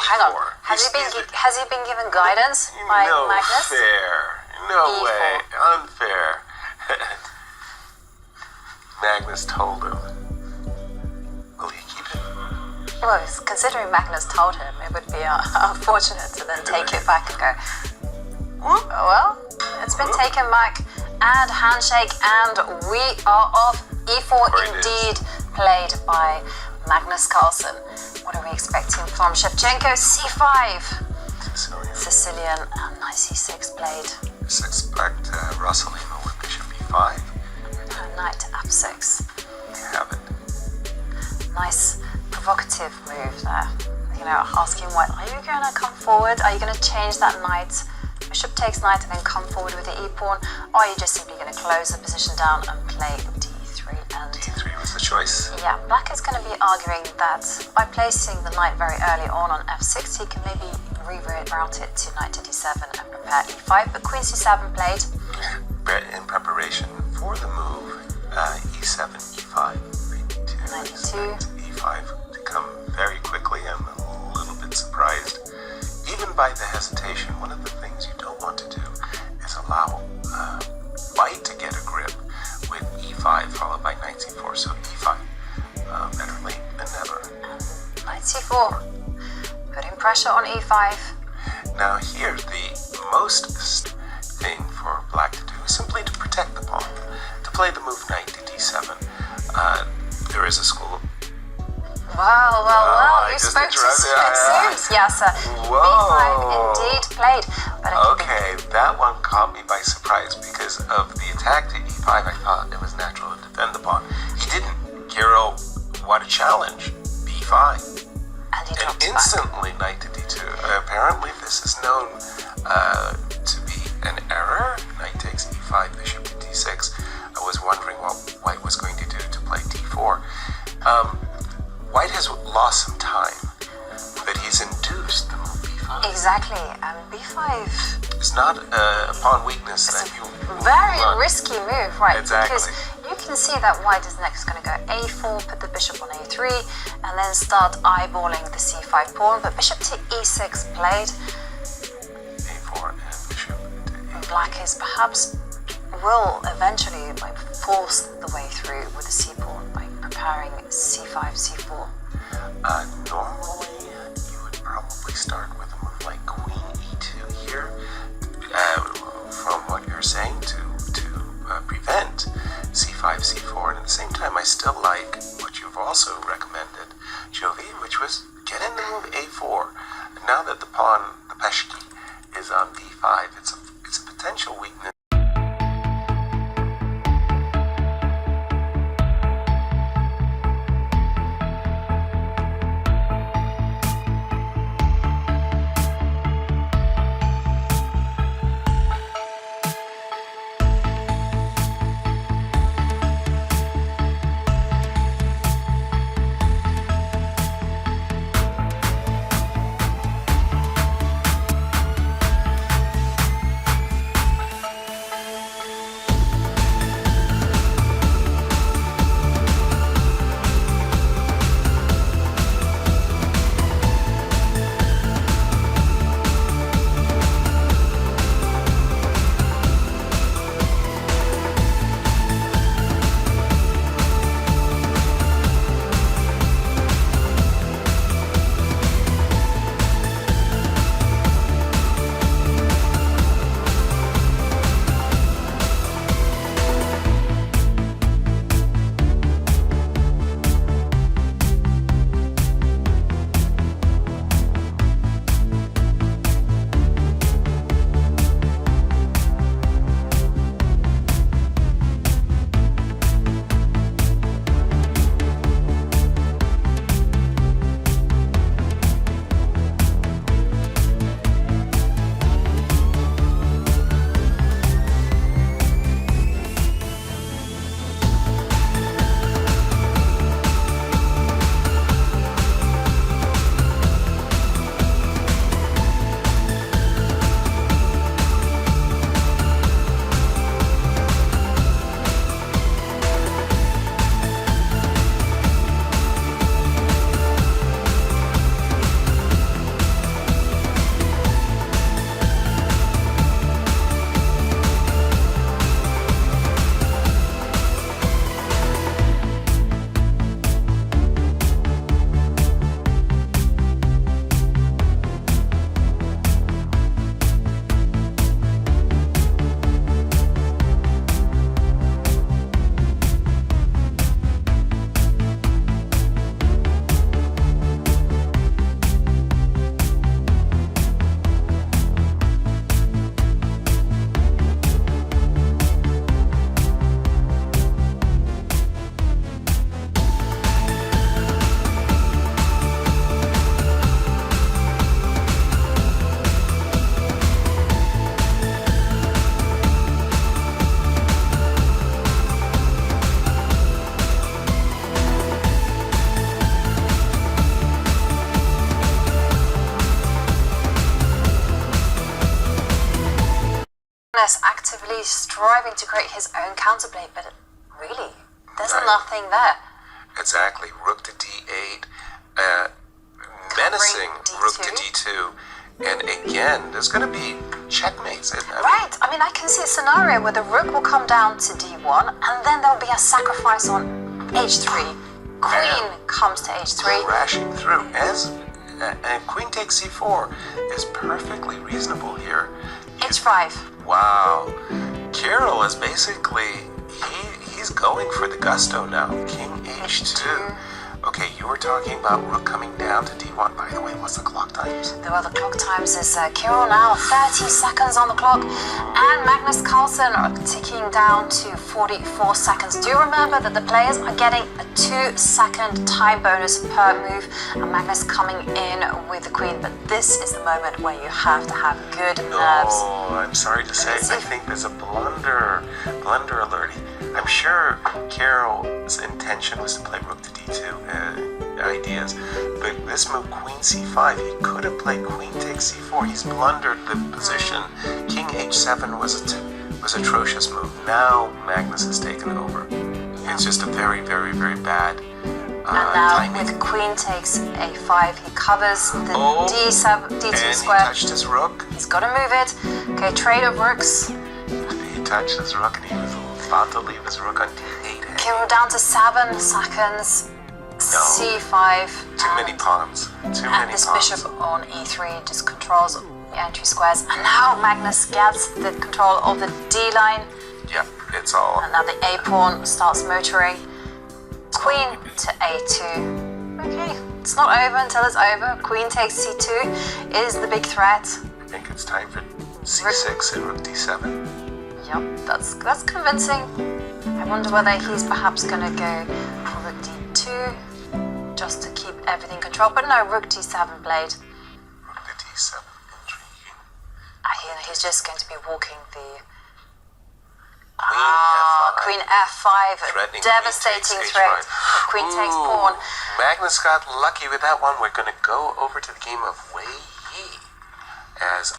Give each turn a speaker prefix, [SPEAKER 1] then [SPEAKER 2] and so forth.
[SPEAKER 1] hang on. Has he been given guidance by Magnus?
[SPEAKER 2] No way. Unfair. Magnus told him. Will he keep it?
[SPEAKER 1] Well, considering Magnus told him, it would be unfortunate to then take it back and go, well, it's been taken back, and handshake, and we are off. E4 indeed played by Magnus Carlsen. What are we expecting from Shevchenko? C5. Sicilian, and nice E6 played.
[SPEAKER 2] Suspect Russell with bishop E5.
[SPEAKER 1] Knight to F6.
[SPEAKER 2] You have it.
[SPEAKER 1] Nice provocative move there. You know, asking white, are you going to come forward? Are you going to change that knight? Bishop takes knight and then come forward with the e-pawn, or are you just simply going to close the position down and play d3? And
[SPEAKER 2] d3 was the choice.
[SPEAKER 1] Yeah, black is going to be arguing that by placing the knight very early on f6, he can maybe reroute it to knight to d7 and prepare e5, but queen c7 played.
[SPEAKER 2] In preparation for the move, e7, e5,
[SPEAKER 1] knight d2,
[SPEAKER 2] e5 to come very quickly. I'm a little bit surprised. Even by the hesitation, one of the things you don't want to do is allow white to get a grip with e5 followed by knight c4. So e5, better late than never.
[SPEAKER 1] Knight c4, putting pressure on e5.
[SPEAKER 2] Now here, the most thing for black to do is simply to protect the pawn, to play the move knight to d7. There is a school.
[SPEAKER 1] Well, you spoke too soon. Yes, b5 indeed played. But
[SPEAKER 2] okay, that one caught me by surprise because of the attack to e5. I thought it was natural to defend the pawn. He didn't. Kirill, what a challenge. b5.
[SPEAKER 1] And
[SPEAKER 2] instantly knight to d2. Apparently this is known to be an error. Knight takes e5, bishop to d6. I was wondering what white was going to do to play d4. White has lost some time, but he's induced the move b5.
[SPEAKER 1] Exactly, and b5...
[SPEAKER 2] It's not a pawn weakness that you...
[SPEAKER 1] Very risky move, right?
[SPEAKER 2] Exactly.
[SPEAKER 1] Because you can see that white is next going to go a4, put the bishop on a3, and then start eyeballing the c5 pawn, but bishop to e6 played.
[SPEAKER 2] a4 and bishop to e6.
[SPEAKER 1] Black is perhaps will eventually force the way through with the c pawn by preparing c5, c4.
[SPEAKER 2] Normally, you would probably start with a move like queen e2 here, from what you're saying, to prevent c5, c4, and at the same time, I still like what you've also recommended, Jovi, which was get in the move a4. Now that the pawn, the peshki, is on b5, it's a potential weakness.
[SPEAKER 1] Magnus actively striving to create his own counterplay, but really, there's
[SPEAKER 2] Right.
[SPEAKER 1] nothing there.
[SPEAKER 2] Exactly. Rook to d8, menacing
[SPEAKER 1] D2.
[SPEAKER 2] rook to d2, and again, there's going to be checkmates.
[SPEAKER 1] Right, I mean, I can see a scenario where the rook will come down to d1, and then there'll be a sacrifice on h3. Queen comes to h3.
[SPEAKER 2] Crashing through and queen takes c4 is perfectly reasonable here.
[SPEAKER 1] h5.
[SPEAKER 2] Wow, Kirill is basically he's going for the gusto now. King h2. Okay, you were talking about rook coming down to d1. By the way, what's the clock times?
[SPEAKER 1] Well, the clock times is Kirill now 30 seconds on the clock, and Magnus Carlsen are ticking down to 44 seconds. Do you remember that the players are getting a 2-second time bonus per move, and Magnus coming in with the queen? But this is the moment where you have to have good nerves.
[SPEAKER 2] Oh, I'm sorry to say, I think there's a blunder alert. I'm sure Kirill's intention was to play rook to d2 ideas, but this move, queen c5, he could have played queen takes c4. He's blundered the position. King h7 was atrocious move. Now Magnus has taken over. It's just a very, very, very bad
[SPEAKER 1] And now
[SPEAKER 2] timing.
[SPEAKER 1] with queen takes a5, he covers the d2
[SPEAKER 2] and
[SPEAKER 1] square.
[SPEAKER 2] he touched his rook.
[SPEAKER 1] He's got to move it. Okay, trade of rooks.
[SPEAKER 2] He touched his rook and he was about to leave his rook on d8.
[SPEAKER 1] Kirill down to 7 seconds. c5.
[SPEAKER 2] Too many pawns. Too
[SPEAKER 1] And
[SPEAKER 2] many
[SPEAKER 1] this
[SPEAKER 2] pawns.
[SPEAKER 1] bishop on e3 just controls the entry squares. And now Magnus gets the control of the d line.
[SPEAKER 2] Yep, it's all.
[SPEAKER 1] And now the a pawn starts motoring. Queen to a2. Okay, it's not over until it's over. Queen takes c2 is the big threat.
[SPEAKER 2] I think it's time for c6 and rook d7.
[SPEAKER 1] Yep, that's convincing. I wonder whether he's perhaps going to go for rook d2 just to keep everything controlled. But no, rook d7 played.
[SPEAKER 2] Rook to d7, intriguing.
[SPEAKER 1] He's just going to be walking the
[SPEAKER 2] F5.
[SPEAKER 1] Queen F5,
[SPEAKER 2] Threatening
[SPEAKER 1] devastating
[SPEAKER 2] queen takes
[SPEAKER 1] threat.
[SPEAKER 2] h5.
[SPEAKER 1] Queen takes
[SPEAKER 2] Ooh,
[SPEAKER 1] pawn.
[SPEAKER 2] Magnus got lucky with that one. We're going to go over to the game of Wei Yi as